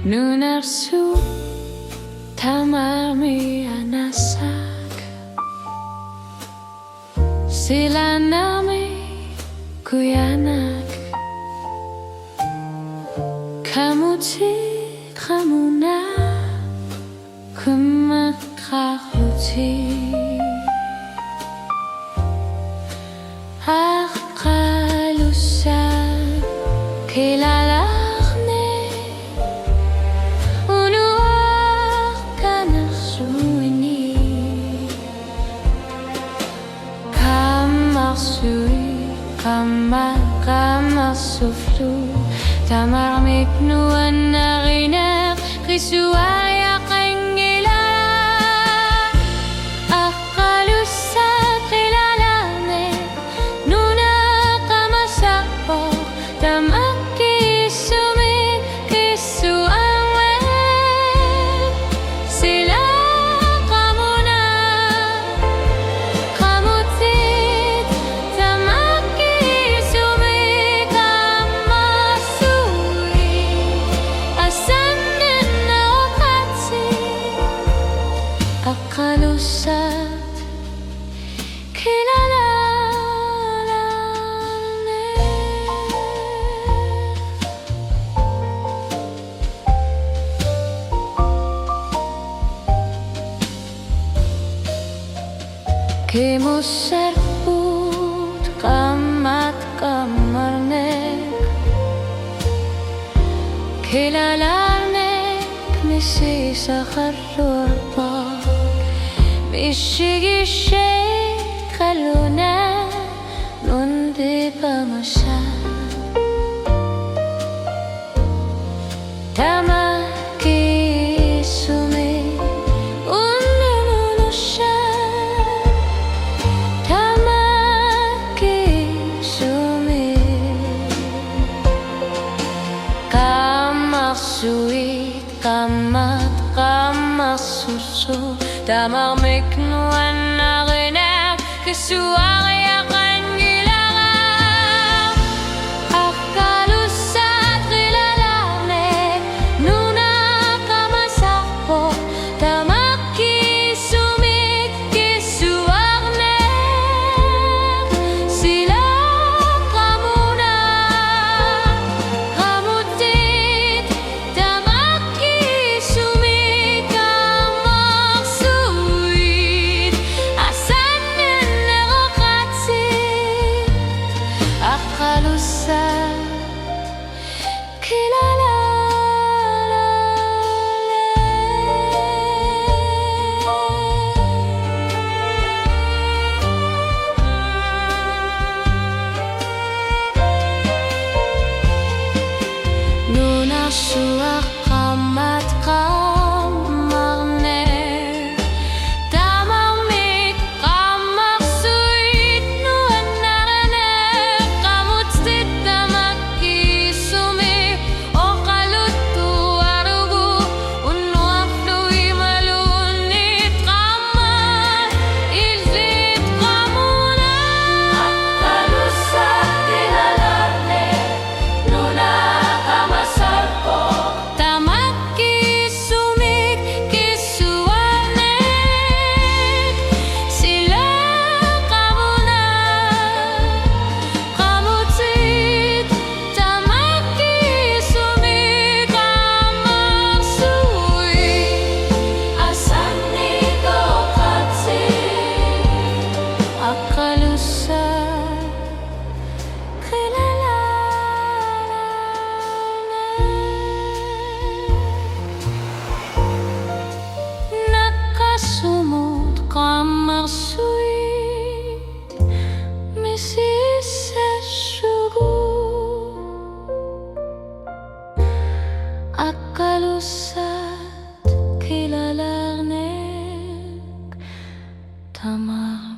눈알수 담아미 anasak sila namin kuyanak kamuti kamuna kumakahuti akalusan kilala Sui kama suflu tamarmik nuan narinak kisuaya kangila akalusat kilalane nuna kama sapo tamaki sumik kisuawe sila kamuna akalusat kilalane kimusarput kamat kamarnek kilalanek misi sa karluarpa Ishigi kaluna nundi pamasya tamaki sumi ununusya tamaki sumi kamaksuit kamasusu tamarmik nuan narinak kisuaya kangilangaw akalusat kilalane nuna kamasapo tamaki sumik kisuarne sila kamuna kamutit tamaki sumik akalusat kilalane nunasuak kamat kamarne tamarmik kamaksuit nuan narane kamutstit tamaki sumi okalutu arubu unuafnui malunit kamat ilit kamuna akalusat kilalane nuna kamasalpo tamaki sumik kisuanek sila kamuna kamutit tamaki sumik kamaksui asan nito katsi akalusat nakasumot kamarsuit misisasugu akalusat kilalanek tamar